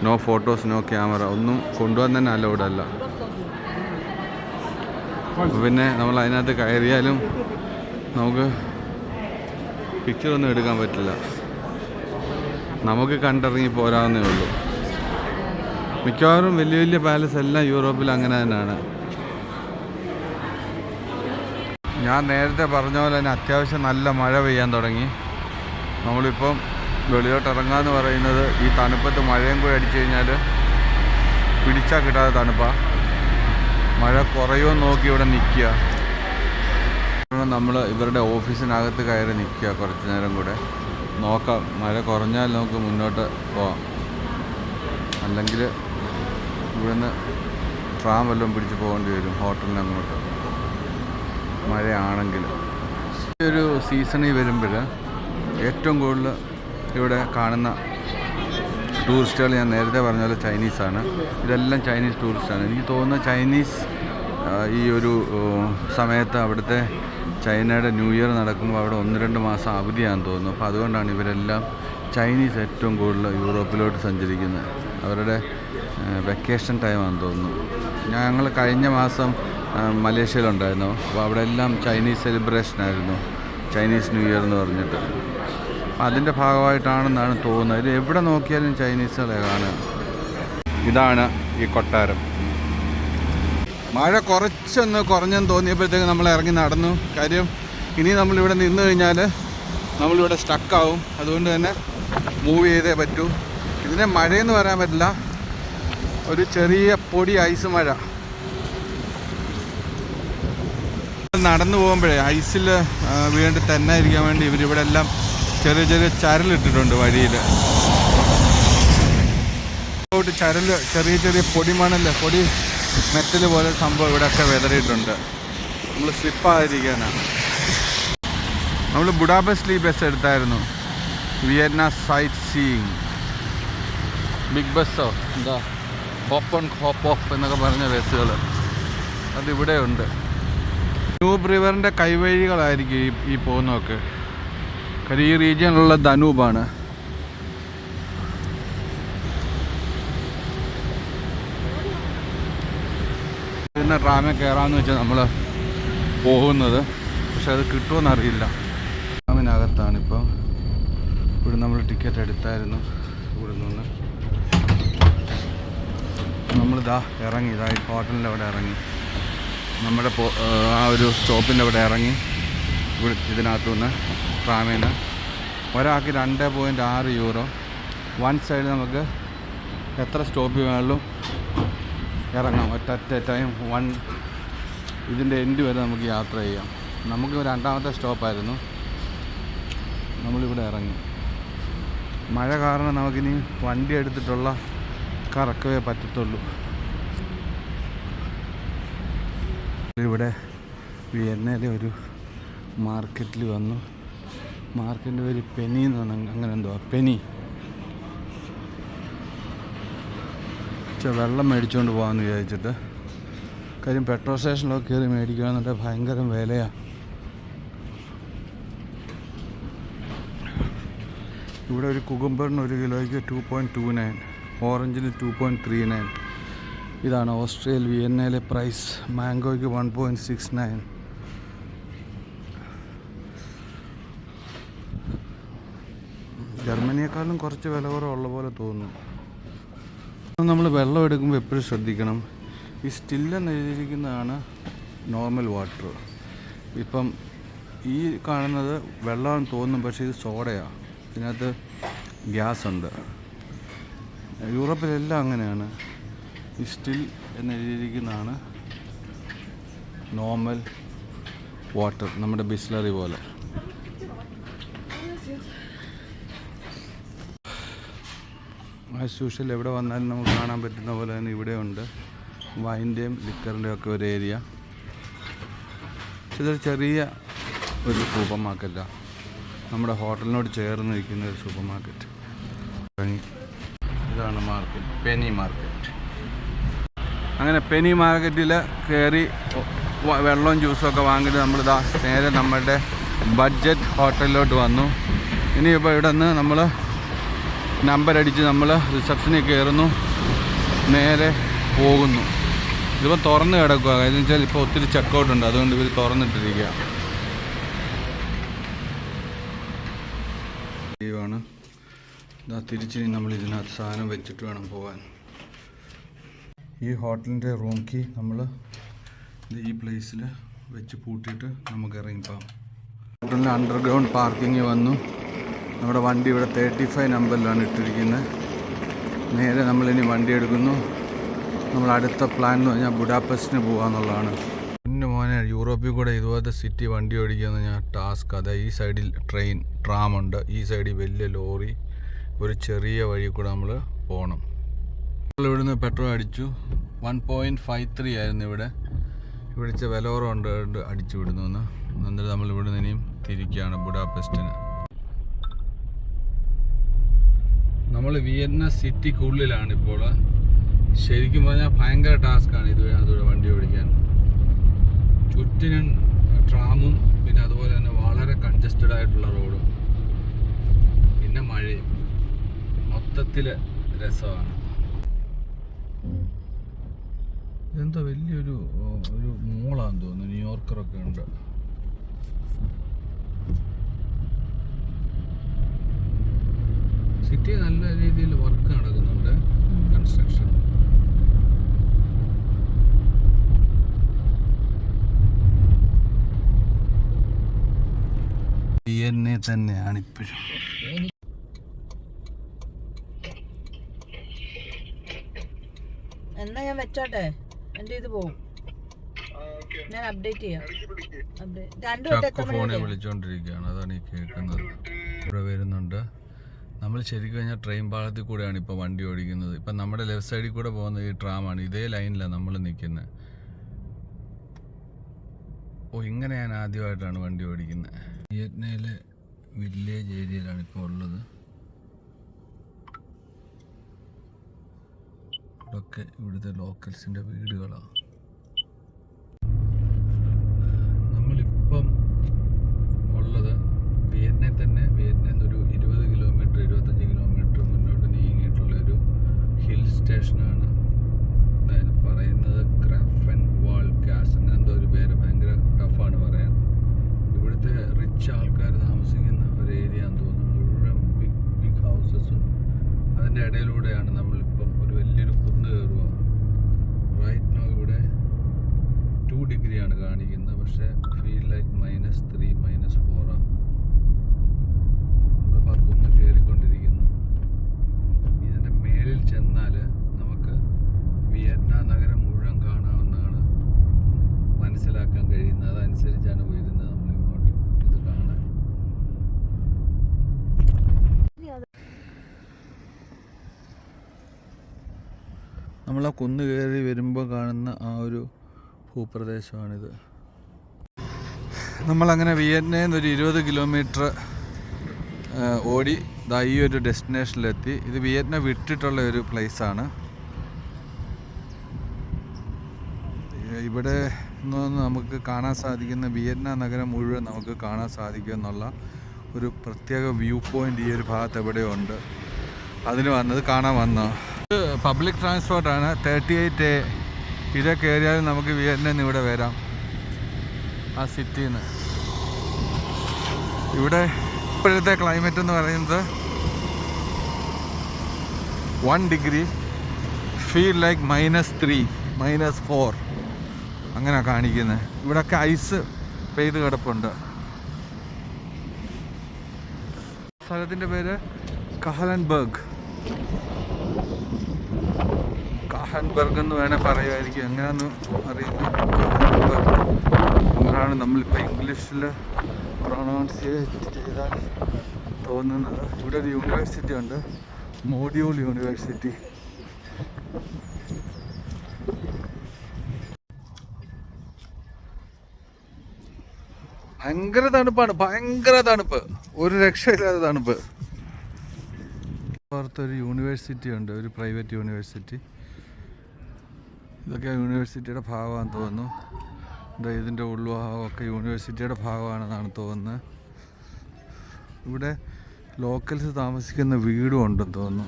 നോ ഫോട്ടോസ്, നോ ക്യാമറ, ഒന്നും കൊണ്ടുപോകാൻ തന്നെ അലൗഡ് അല്ല. പിന്നെ നമ്മൾ അതിനകത്ത് കയറിയാലും നമുക്ക് പിക്ചറൊന്നും എടുക്കാൻ പറ്റില്ല, നമുക്ക് കണ്ടിറങ്ങി പോരാവുന്നേ ഉള്ളൂ. മിക്കവാറും വലിയ വലിയ പാലസ് എല്ലാം യൂറോപ്പിൽ അങ്ങനെ തന്നെയാണ്. ഞാൻ നേരത്തെ പറഞ്ഞ പോലെ തന്നെ അത്യാവശ്യം നല്ല മഴ പെയ്യാൻ തുടങ്ങി. നമ്മളിപ്പം വെളിയോട്ട് ഇറങ്ങാമെന്ന് പറയുന്നത് ഈ തണുപ്പത്ത് മഴയും കൂടി അടിച്ചു കഴിഞ്ഞാൽ പിടിച്ചാൽ കിട്ടാതെ തണുപ്പാണ്. മഴ കുറയുമോ നോക്കി ഇവിടെ നിൽക്കുക. നമ്മൾ ഇവരുടെ ഓഫീസിനകത്ത് കയറി നിൽക്കുക കുറച്ച് നേരം കൂടെ, നോക്കാം. മഴ കുറഞ്ഞാൽ നമുക്ക് മുന്നോട്ട് പോവാം, അല്ലെങ്കിൽ ഇവിടുന്ന് ട്രാം വല്ലതും പിടിച്ച് പോകേണ്ടി വരും ഹോട്ടലിന് അങ്ങോട്ട്, മഴയാണെങ്കിൽ. ഈ ഒരു സീസണിൽ വരുമ്പോൾ ഏറ്റവും കൂടുതൽ ഇവിടെ കാണുന്ന ടൂറിസ്റ്റുകൾ ഞാൻ നേരത്തെ പറഞ്ഞ പോലെ ചൈനീസാണ്. ഇതെല്ലാം ചൈനീസ് ടൂറിസ്റ്റാണ്. എനിക്ക് തോന്നുന്നു ചൈനീസ് ഈ ഒരു സമയത്ത് അവിടുത്തെ ചൈനയുടെ ന്യൂ ഇയർ നടക്കുമ്പോൾ അവിടെ 1-2 മാസം അവധിയാണെന്ന് തോന്നുന്നു. അപ്പോൾ അതുകൊണ്ടാണ് ഇവരെല്ലാം ചൈനീസ് ഏറ്റവും കൂടുതൽ യൂറോപ്പിലോട്ട് സഞ്ചരിക്കുന്നത്. അവരുടെ വെക്കേഷൻ ടൈമാണെന്ന് തോന്നുന്നു. ഞങ്ങൾ കഴിഞ്ഞ മാസം മലേഷ്യയിലുണ്ടായിരുന്നു, അപ്പോൾ അവിടെ എല്ലാം ചൈനീസ് സെലിബ്രേഷനായിരുന്നു, ചൈനീസ് ന്യൂ ഇയർ എന്ന് പറഞ്ഞിട്ട്. അതിൻ്റെ ഭാഗമായിട്ടാണെന്നാണ് തോന്നുന്നത്. ഇത് എവിടെ നോക്കിയാലും ചൈനീസുകളെ കാണുക. ഇതാണ് ഈ കൊട്ടാരം. മഴ കുറഞ്ഞെന്ന് തോന്നിയപ്പോഴത്തേക്ക് നമ്മൾ ഇറങ്ങി നടന്നു. കാര്യം ഇനി നമ്മളിവിടെ നിന്ന് കഴിഞ്ഞാൽ നമ്മളിവിടെ സ്റ്റക്കാവും. അതുകൊണ്ട് തന്നെ മൂവ് ചെയ്തേ പറ്റൂ. ഇതിനെ മഴയെന്ന് പറയാൻ പറ്റില്ല, ഒരു ചെറിയ പൊടി ഐസ് മഴ. നടന്നു പോകുമ്പോഴേ ഐസിൽ വീണ്ടും തന്നെ ഇരിക്കാൻ വേണ്ടി ഇവരിവിടെ എല്ലാം ചെറിയ ചെറിയ ചരലിട്ടിട്ടുണ്ട് വഴിയിൽ. ചെറിയ ചെറിയ പൊടി മെറ്റൽ പോലെ സംഭവം ഇവിടെയൊക്കെ വെതറിയിട്ടുണ്ട്, നമ്മൾ സ്ലിപ്പാതിരിക്കാനാണ്. നമ്മൾ ബുഡാപെസ്റ്റ് ബസ് എടുത്തായിരുന്നു, വിയന്ന സൈറ്റ് സീയിങ്. ബിഗ് ബസ്സോ എന്താ ഹോപ്പ് ഓൺ ഹോപ്പ് ഓഫ് എന്നൊക്കെ പറഞ്ഞ ബസ്സുകൾ അതിവിടെ ഉണ്ട്. ദനൂബ് റിവറിൻ്റെ കൈവഴികളായിരിക്കും ഈ പോകുന്നതൊക്കെ. കാര്യം ഈ റീജിയനിലുള്ള ദനൂബാണ്. പിന്നെ ട്രാമിൽ കയറാമെന്ന് വെച്ചാൽ നമ്മൾ പോകുന്നത്, പക്ഷെ അത് കിട്ടുമെന്നറിയില്ല. ട്രാമിനകത്താണിപ്പോൾ. ഇവിടെ നമ്മൾ ടിക്കറ്റ് എടുത്തായിരുന്നു. ഇവിടെ നിന്ന് നമ്മളിതാ ഇറങ്ങി, ഇതാ ഈ ഹോട്ടലിൻ്റെ അവിടെ ഇറങ്ങി, നമ്മുടെ ആ ഒരു സ്റ്റോപ്പിൻ്റെ അവിടെ ഇറങ്ങി. ഇവിടെ ഇതിനകത്തു നിന്ന് ട്രാമിന് ഒരാൾക്ക് 2.6 യൂറോ. വൺ സൈഡ് നമുക്ക് എത്ര സ്റ്റോപ്പ് വേണമെങ്കിലും ഇറങ്ങാം. ഒറ്റ ടൈം ഇതിൻ്റെ എൻഡ് വരെ നമുക്ക് യാത്ര ചെയ്യാം. നമുക്ക് രണ്ടാമത്തെ സ്റ്റോപ്പായിരുന്നു, നമ്മളിവിടെ ഇറങ്ങി. മഴ കാരണം നമുക്കിനി വണ്ടി എടുത്തിട്ടുള്ള കറക്കവേ പറ്റത്തുള്ളൂ. ഇവിടെ വിയന്നയിലെ ഒരു മാർക്കറ്റിൽ വന്നു. മാർക്കറ്റിൻ്റെ പേര് പെനി എന്ന് പറഞ്ഞാൽ അങ്ങനെ എന്തോ പെനി. വെള്ളം മേടിച്ചുകൊണ്ട് പോകാമെന്ന് വിചാരിച്ചിട്ട്. കാര്യം പെട്രോൾ സ്റ്റേഷനിലൊക്കെ കയറി മേടിക്കുകയെന്നുണ്ടെങ്കിൽ ഭയങ്കര വിലയാണ്. ഇവിടെ ഒരു കുകുംബറിന് 1 കിലോയ്ക്ക് 2.29, ഓറഞ്ചിന് 2.39. ഇതാണ് ഓസ്ട്രിയയിൽ വിയന്നയിലെ പ്രൈസ്. മാംഗോയ്ക്ക് 1.69. ജർമ്മനിയേക്കാളും കുറച്ച് വില കുറവുള്ള പോലെ തോന്നുന്നു. നമ്മൾ വെള്ളം എടുക്കുമ്പോൾ എപ്പോഴും ശ്രദ്ധിക്കണം, ഈ സ്റ്റില്ലെന്ന് എഴുതിയിരിക്കുന്നതാണ് നോർമൽ വാട്ടർ. ഇപ്പം ഈ കാണുന്നത് വെള്ളമാണെന്ന് തോന്നും, പക്ഷേ ഇത് സോഡയാണ്. ഇതിനകത്ത് ഗ്യാസ് ഉണ്ട്. യൂറോപ്പിലെല്ലാം അങ്ങനെയാണ്. ഈ സ്റ്റിൽ എന്ന് എഴുതിയിരിക്കുന്നതാണ് നോർമൽ വാട്ടർ, നമ്മുടെ ബിസ്ലറി പോലെ. ആസ് യൂഷ്വൽ എവിടെ വന്നാലും നമുക്ക് കാണാൻ പറ്റുന്ന പോലെ തന്നെ ഇവിടെ ഉണ്ട് വൈൻ്റെയും ലിക്കറിൻ്റെയും ഒക്കെ ഒരു ഏരിയ. ഇതൊരു ചെറിയ ഒരു സൂപ്പർ മാർക്കറ്റാണ്, നമ്മുടെ ഹോട്ടലിനോട് ചേർന്ന് നിൽക്കുന്ന ഒരു സൂപ്പർ മാർക്കറ്റ്. ഇതാണ് മാർക്കറ്റ്, പെനി മാർക്കറ്റ്. അങ്ങനെ പെനി മാർക്കറ്റിൽ കയറി വെള്ളവും ജ്യൂസും ഒക്കെ വാങ്ങിയിട്ട് നമ്മളിതാ നേരെ നമ്മളുടെ ബഡ്ജറ്റ് ഹോട്ടലിലോട്ട് വന്നു. ഇനിയിപ്പോൾ ഇവിടെ നിന്ന് നമ്മൾ നമ്പർ അടിച്ച് നമ്മൾ റിസപ്ഷനിൽ കയറുന്നു, നേരെ പോകുന്നു. ഇതിപ്പോൾ തുറന്ന് കിടക്കുക, കാര്യം വെച്ചാൽ ഇപ്പോൾ ഒത്തിരി ചെക്കൗട്ട് ഉണ്ട്, അതുകൊണ്ട് ഇവർ തുറന്നിട്ടിരിക്കുക. ലീവാണ്. ഇതാ തിരിച്ച് നമ്മൾ ഇതിനകത്ത് സാധനം വെച്ചിട്ട് വേണം പോകാൻ. ഈ ഹോട്ടലിൻ്റെ റൂം കീ നമ്മൾ ഈ പ്ലേസിൽ വെച്ച് പൂട്ടിയിട്ട് നമുക്ക് ഇറങ്ങിപ്പോകാം. ഹോട്ടലിൻ്റെ അണ്ടർഗ്രൗണ്ട് പാർക്കിങ് വന്നു. നമ്മുടെ വണ്ടി ഇവിടെ 35 നമ്പറിലാണ് ഇട്ടിരിക്കുന്നത്. നേരെ നമ്മളിനി വണ്ടി എടുക്കുന്നു. നമ്മൾ അടുത്ത പ്ലാൻ എന്ന് പറഞ്ഞാൽ ബുഡാപെസ്റ്റിന് പോകാമെന്നുള്ളതാണ്. പിന്നെ മോനെ, യൂറോപ്പിൽ കൂടെ ഇതുപോലത്തെ സിറ്റി വണ്ടി ഓടിക്കുക എന്ന് പറഞ്ഞാൽ ടാസ്ക്. അതായത് ഈ സൈഡിൽ ട്രാമുണ്ട്, ഈ സൈഡിൽ വലിയ ലോറി, ഒരു ചെറിയ വഴി കൂടെ നമ്മൾ പോകണം. നമ്മൾ ഇവിടുന്ന് പെട്രോൾ അടിച്ചു. 1.53 ആയിരുന്നു ഇവിടുത്തെ വില കുറവുണ്ട് അടിച്ചു വിടുന്നു. എന്നിട്ട് നമ്മൾ ഇവിടുന്ന് ഇനിയും തിരിക്കുകയാണ് ബുഡാപെസ്റ്റിന്. നമ്മൾ വിയന്ന സിറ്റിക്കുള്ളിലാണ് ഇപ്പോൾ. ശരിക്കും പറഞ്ഞാൽ ഭയങ്കര ടാസ്ക്കാണ് അതുവരെ വണ്ടി ഓടിക്കാൻ. ചുറ്റിനും ട്രാമും പിന്നെ അതുപോലെ തന്നെ വളരെ കൺജസ്റ്റഡ് ആയിട്ടുള്ള റോഡും പിന്നെ മഴയും മൊത്തത്തിൽ രസമാണ്. ഇതെന്തോ വലിയൊരു മോളാന്ന് തോന്നുന്നു, ന്യൂയോർക്കറൊക്കെ ഉണ്ട്. സിറ്റി നല്ല രീതിയിൽ വർക്ക് നടക്കുന്നുണ്ട്, കൺസ്ട്രക്ഷൻ. വിയന്നെ തന്നെയാണ് ഇപ്പോഴും. എന്നാ ഞാൻ വെച്ചോട്ടെ, എൻ്റെ ഇത് പോകും, ഞാൻ അപ്ഡേറ്റ് ചെയ്യാം. ഫോണിൽ വിളിച്ചോണ്ടിരിക്കുകയാണ്, അതാണ് ഈ കേൾക്കുന്നത്. ഇവിടെ വരുന്നുണ്ട്. നമ്മൾ ശരിക്കും കഴിഞ്ഞാൽ ട്രെയിൻ പാളത്തിൽ കൂടെയാണ് ഇപ്പോൾ വണ്ടി ഓടിക്കുന്നത്. ഇപ്പം നമ്മുടെ ലെഫ്റ്റ് സൈഡിൽ കൂടെ പോകുന്ന ഈ ട്രാമാണ്, ഇതേ ലൈനിലാണ് നമ്മൾ നിൽക്കുന്നത്. ഇങ്ങനെ ഞാൻ ആദ്യമായിട്ടാണ് വണ്ടി ഓടിക്കുന്നത്. വിയറ്റ്നാമിലെ വില്ലേജ് ഏരിയയിലാണ് ഇപ്പോൾ ഉള്ളത്. ഇതൊക്കെ ഇവിടുത്തെ ലോക്കൽസിൻ്റെ വീടുകളാണ്. നമ്മളിപ്പം ഉള്ളത് വിയറ്റ്നാമിൽ തന്നെ. വിയറ്റ്നാമിൽ ഒരു 25 കിലോമീറ്റർ മുന്നോട്ട് നീങ്ങിയിട്ടുള്ളൊരു ഹിൽ സ്റ്റേഷനാണ്. അതായത് പറയുന്നത് ക്രാഫൻ വാൾ കാസ്, അങ്ങനെ എന്തോ ഒരു പേര്, ഭയങ്കര ടഫാണ് പറയാൻ. ഇവിടുത്തെ റിച്ച് ആൾക്കാർ താമസിക്കുന്ന ഒരു ഏരിയ ആണെന്ന് തോന്നുന്നു. മുഴുവൻ ബിഗ് ഹൗസസും അതിൻ്റെ ഇടയിലൂടെയാണ് നമ്മളിപ്പം ഒരു വലിയൊരു കുന്ന് കയറുക. റൈറ്റ് നോ ഇവിടെ 2 ഡിഗ്രിയാണ് കാണിക്കുന്നത്, പക്ഷേ ഫീൽ ലൈക്ക് -3 -4 ആണ്. നമ്മളിപ്പോൾ ആ കുന്ന് കയറിക്കൊണ്ടിരിക്കുന്നു. ഇതിൻ്റെ മേലിൽ ചെന്നാൽ നമുക്ക് വിയറ്റ്നാം നഗരം മുഴുവൻ കാണാവുന്നതാണ് മനസ്സിലാക്കാൻ കഴിയുന്നത്. അതനുസരിച്ചാണ് വരുന്നത് നമ്മളിങ്ങോട്ട് ഇത് കാണാൻ. നമ്മൾ ആ കുന്ന് കയറി വരുമ്പോൾ കാണുന്ന ആ ഒരു ഭൂപ്രദേശമാണിത്. നമ്മളങ്ങനെ വിയറ്റ്നാമിൽ നിന്ന് ഒരു 20 കിലോമീറ്റർ ഓടി ഈ ഒരു ഡെസ്റ്റിനേഷനിലെത്തി. ഇത് വിയറ്റ്നാം വിട്ടിട്ടുള്ള ഒരു പ്ലേസാണ്. ഇവിടെ നിന്ന് നമുക്ക് കാണാൻ സാധിക്കുന്ന വിയറ്റ്നാം നഗരം മുഴുവൻ നമുക്ക് കാണാൻ സാധിക്കും എന്നുള്ള ഒരു പ്രത്യേക വ്യൂ പോയിൻ്റ് ഈ ഒരു ഭാഗത്ത് എവിടെയോ ഉണ്ട്. അതിന് കാണാൻ വന്നോ. ഇത് പബ്ലിക് ട്രാൻസ്പോർട്ടാണ്. 38A. ഇത് കയറിയാലും നമുക്ക് വിയറ്റ്നാമിൽ ഇവിടെ വരാം, ആ സിറ്റിയിൽ നിന്ന്. ഇവിടെ ഇപ്പോഴത്തെ ക്ലൈമറ്റ് എന്ന് പറയുന്നത് 1 ഡിഗ്രി, ഫീൽ ലൈക്ക് -3, -4 അങ്ങനെ കാണിക്കുന്നത്. ഇവിടെയൊക്കെ ഐസ് പെയ്ത് കിടപ്പുണ്ട്. സ്ഥലത്തിൻ്റെ പേര് കഹലൻബർഗ് എന്ന് വേണേൽ പറയുമായിരിക്കും. എങ്ങനെയാണെന്ന് അറിയില്ല. അങ്ങനെയാണ് നമ്മളിപ്പോൾ ഇംഗ്ലീഷിൽ പ്രൊണൗൺസിയേറ്റ് ചെയ്താൽ തോന്നുന്നത്. ഇവിടെ ഒരു യൂണിവേഴ്സിറ്റി ഉണ്ട്, മോഡ്യൂൾ യൂണിവേഴ്സിറ്റി. ഭയങ്കര തണുപ്പ്, ഒരു രക്ഷയില്ലാത്ത തണുപ്പ്. പുറത്തൊരു യൂണിവേഴ്സിറ്റി ഉണ്ട്, ഒരു പ്രൈവറ്റ് യൂണിവേഴ്സിറ്റി. ഇതൊക്കെ യൂണിവേഴ്സിറ്റിയുടെ ഭാഗമാണെന്ന് തോന്നുന്നു. ഇതിൻ്റെ ഉൾഭാഗമൊക്കെ യൂണിവേഴ്സിറ്റിയുടെ ഭാഗമാണെന്നാണ് തോന്നുന്നത്. ഇവിടെ ലോക്കൽസ് താമസിക്കുന്ന വീടും ഉണ്ടെന്ന് തോന്നുന്നു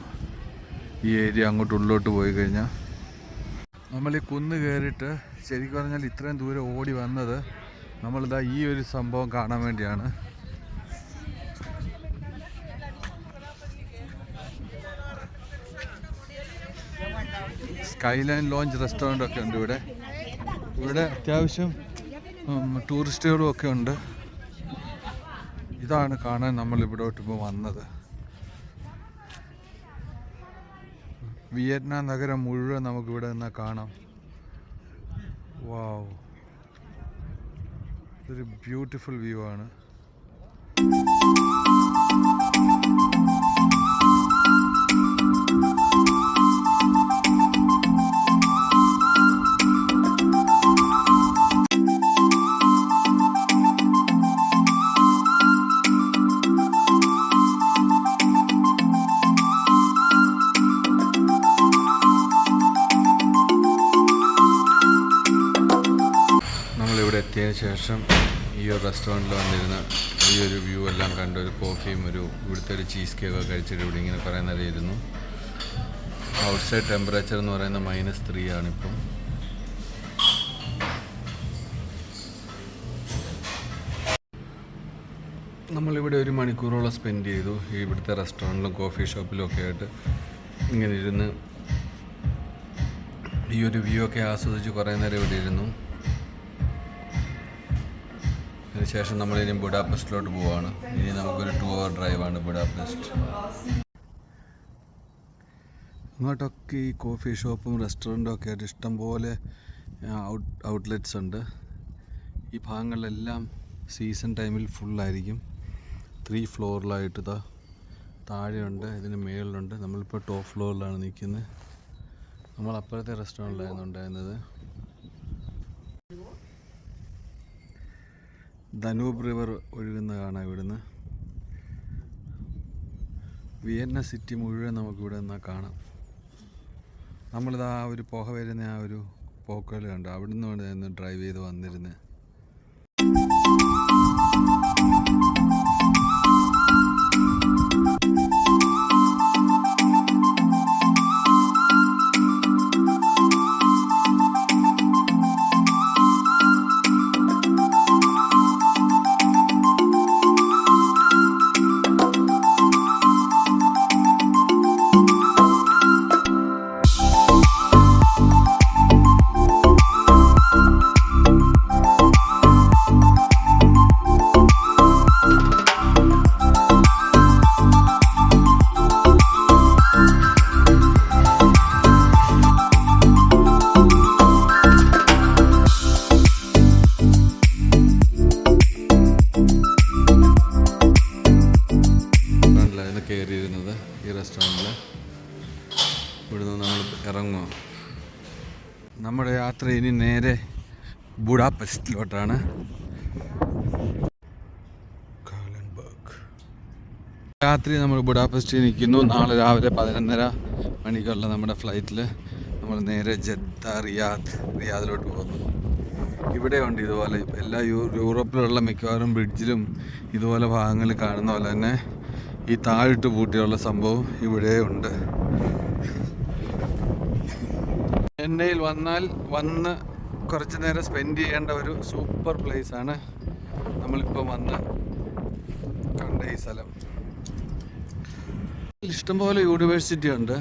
ഈ ഏരിയ അങ്ങോട്ട് ഉള്ളിലോട്ട് പോയി കഴിഞ്ഞാൽ. നമ്മൾ ഈ കുന്ന് കയറിയിട്ട് ശരിക്കും പറഞ്ഞാൽ ഇത്രയും ദൂരം ഓടി വന്നത് നമ്മളിതാ ഈ ഒരു സംഭവം കാണാൻ വേണ്ടിയാണ്. സ്കൈലൈൻ ലോഞ്ച് റെസ്റ്റോറൻ്റ് ഒക്കെ ഉണ്ട് ഇവിടെ. ഇവിടെ അത്യാവശ്യം ടൂറിസ്റ്റുകളും ഒക്കെ ഉണ്ട്. ഇതാണ് കാണാൻ നമ്മൾ ഇവിടോട്ട് ഇപ്പോൾ വന്നത്. വിയറ്റ്നാം നഗരം മുഴുവൻ നമുക്കിവിടെ നിന്നാൽ കാണാം. വാവ്, ഇതൊരു ബ്യൂട്ടിഫുൾ വ്യൂ ആണ്. എത്തിയതിന് ശേഷം ഈ ഒരു റെസ്റ്റോറൻറ്റിൽ വന്നിരുന്ന് ഈ ഒരു വ്യൂ എല്ലാം കണ്ട് ഒരു കോഫിയും ഇവിടുത്തെ ഒരു ചീസ് കേക്കൊക്കെ കഴിച്ചിട്ട് ഇവിടെ ഇങ്ങനെ കുറേ നേരം ഇരുന്നു. ഔട്ട്സൈഡ് ടെമ്പറേച്ചർ എന്ന് പറയുന്നത് -3 ആണിപ്പം. നമ്മളിവിടെ 1 മണിക്കൂറോളം സ്പെൻഡ് ചെയ്തു ഇവിടുത്തെ റെസ്റ്റോറൻറ്റിലും കോഫി ഷോപ്പിലും ഒക്കെ ആയിട്ട് ഇങ്ങനെ ഇരുന്ന് ഈ ഒരു വ്യൂ ഒക്കെ ആസ്വദിച്ച് കുറേ നേരം ഇവിടെ ഇരുന്നു. അതിനുശേഷം നമ്മളിനി ബുഡാപെസ്റ്റിലോട്ട് പോവുകയാണ്. ഇനി നമുക്കൊരു 2 hour ഡ്രൈവാണ് ബുഡാപെസ്റ്റ്. അങ്ങോട്ടൊക്കെ ഈ കോഫി ഷോപ്പും റെസ്റ്റോറൻറ്റും ഒക്കെ ആയിട്ട് ഇഷ്ടംപോലെ ഔട്ട്ലെറ്റ്സ് ഉണ്ട്. ഈ ഭാഗങ്ങളിലെല്ലാം സീസൺ ടൈമിൽ ഫുള്ളായിരിക്കും. 3 ഫ്ലോറിലായിട്ട് താഴെയുണ്ട്, ഇതിന് മേളിലുണ്ട്. നമ്മളിപ്പോൾ ടോപ്പ് ഫ്ലോറിലാണ് നിൽക്കുന്നത്. നമ്മൾ അപ്പുറത്തെ റെസ്റ്റോറൻറ്റിലായിരുന്നു ഉണ്ടായിരുന്നത്. ധനൂബ് റിവർ ഒഴുകുന്ന കാണാം ഇവിടുന്ന്. വിയന്ന സിറ്റി മുഴുവൻ നമുക്കിവിടെ നിന്നാൽ കാണാം. നമ്മളിത് ആ ഒരു പുക വരുന്ന ആ ഒരു പോക്കുകൾ കണ്ടു. അവിടെ നിന്നാണ് ഡ്രൈവ് ചെയ്ത് വന്നിരുന്നത്. കയറിയിരുന്നത് ഈ റെസ്റ്റോറൻറ്റിൽ. ഇവിടുന്ന് നമ്മൾ ഇറങ്ങുക. നമ്മുടെ യാത്ര ഇനി നേരെ ബുഡാപെസ്റ്റിലോട്ടാണ്. രാത്രി നമ്മൾ ബുഡാപെസ്റ്റിൽ നിൽക്കുന്നു. നാളെ രാവിലെ 11:30 മണിക്കുള്ള നമ്മുടെ ഫ്ലൈറ്റിൽ നമ്മൾ നേരെ ജദ്ദ റിയാദിലോട്ട് പോകുന്നു. ഇവിടെയുണ്ട് ഇതുപോലെ എല്ലാ യൂറോപ്പിലുള്ള മിക്കവാറും ബ്രിഡ്ജിലും ഇതുപോലെ ഭാഗങ്ങളിൽ കാണുന്ന പോലെ തന്നെ ഈ താഴിട്ട് പൂട്ടിയുള്ള സംഭവം ഇവിടെ ഉണ്ട്. ചെന്നൈയിൽ വന്ന് കുറച്ച് നേരം സ്പെൻഡ് ചെയ്യേണ്ട ഒരു സൂപ്പർ പ്ലേസാണ് നമ്മളിപ്പോൾ വന്ന് കണ്ട ഈ സ്ഥലം. ഇഷ്ടംപോലെ യൂണിവേഴ്സിറ്റി ഉണ്ട്,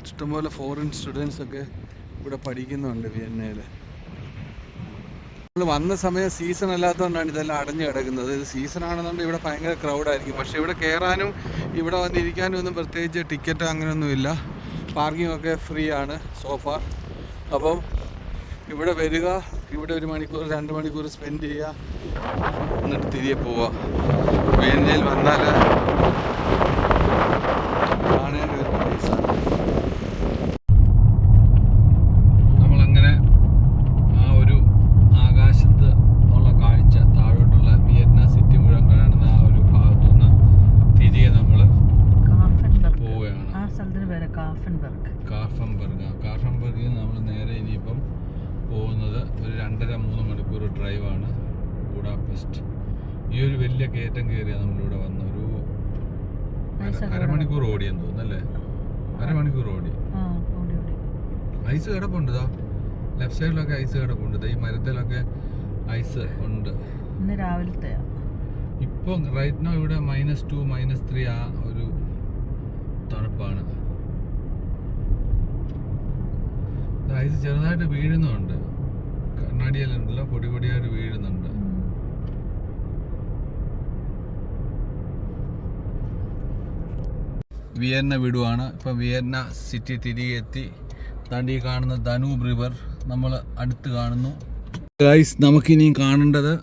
ഇഷ്ടംപോലെ ഫോറിൻ സ്റ്റുഡൻസ് ഒക്കെ ഇവിടെ പഠിക്കുന്നുണ്ട് വിയന്നയിൽ. നമ്മൾ വന്ന സമയം സീസൺ അല്ലാത്തതുകൊണ്ടാണ് ഇതെല്ലാം അടഞ്ഞു കിടക്കുന്നത്. ഇത് സീസൺ ആണെന്നുണ്ടെങ്കിൽ ഇവിടെ ഭയങ്കര ക്രൗഡായിരിക്കും. പക്ഷേ ഇവിടെ കയറാനും ഇവിടെ വന്നിരിക്കാനും ഒന്നും പ്രത്യേകിച്ച് ടിക്കറ്റ് അങ്ങനെയൊന്നുമില്ല. പാർക്കിംഗ് ഒക്കെ ഫ്രീ ആണ് സോഫാർ. അപ്പം ഇവിടെ വരിക, ഇവിടെ 1 മണിക്കൂർ 2 മണിക്കൂർ സ്പെൻഡ് ചെയ്യുക, എന്നിട്ട് തിരികെ പോവുക. വിയന്നയിൽ വന്നാൽ കാണേണ്ട ഒരു പ്ലേസാണ്. നമ്മളങ്ങനെ ആ ഒരു ആകാശത്ത് ഉള്ള കാഴ്ച, താഴോട്ടുള്ള വിയന്ന സിറ്റി മുഴുവൻ കാണുന്ന ആ ഒരു ഭാഗത്തുനിന്ന് തിരികെ നമ്മൾ പോവുകയാണ്. കാർഫൻബർഗ് നമ്മൾ നേരെ ഇനിയിപ്പം പോകുന്നത് ഒരു 2.5-3 മണിക്കൂർ ഡ്രൈവാണ് ബുഡാപെസ്റ്റ്. ഈ ഒരു വലിയ കയറ്റം കയറിയാണ് നമ്മളിവിടെ വന്ന ഒരു അരമണിക്കൂർ ഓടിയെന്ന് തോന്നുന്നല്ലേ? അരമണിക്കൂർ ഓടി. ഐസ് കിടപ്പുണ്ട്, ലെഫ്റ്റ് സൈഡിലൊക്കെ ഐസ് കിടപ്പുണ്ട്. ഈ മരത്തിലൊക്കെ ഐസ് ഉണ്ട്. രാവിലത്തെ ഇപ്പം റൈറ്റ് നോ ഇവിടെ -2 -3 ആ ഒരു തണുപ്പാണ്. ഐസ് ചെറുതായിട്ട് വീഴുന്നുണ്ട്, കണ്ണാടിയിലുണ്ടല്ലോ, പൊടിയായിട്ട് വീഴുന്നുണ്ട്. വിയന്ന വിടുവാണ്. ഇപ്പം വിയന്ന സിറ്റി തിരികെ എത്തി. താണ്ടി കാണുന്ന ദനൂബ് റിവർ നമ്മൾ അടുത്ത് കാണുന്നു. ഗൈസ്, നമുക്കിനിയും കാണേണ്ടത്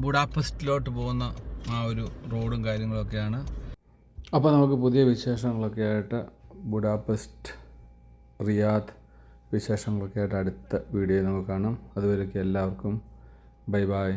ബുഡാപെസ്റ്റിലോട്ട് പോകുന്ന ആ ഒരു റോഡും കാര്യങ്ങളൊക്കെയാണ്. അപ്പോൾ നമുക്ക് പുതിയ വിശേഷങ്ങളൊക്കെ ആയിട്ട് ബുഡാപെസ്റ്റ്, റിയാദ് വിശേഷങ്ങളൊക്കെ ആയിട്ട് അടുത്ത വീഡിയോയിൽ നമുക്ക് കാണാം. അതുവരെയ്ക്ക് എല്ലാവർക്കും ബൈ ബൈ.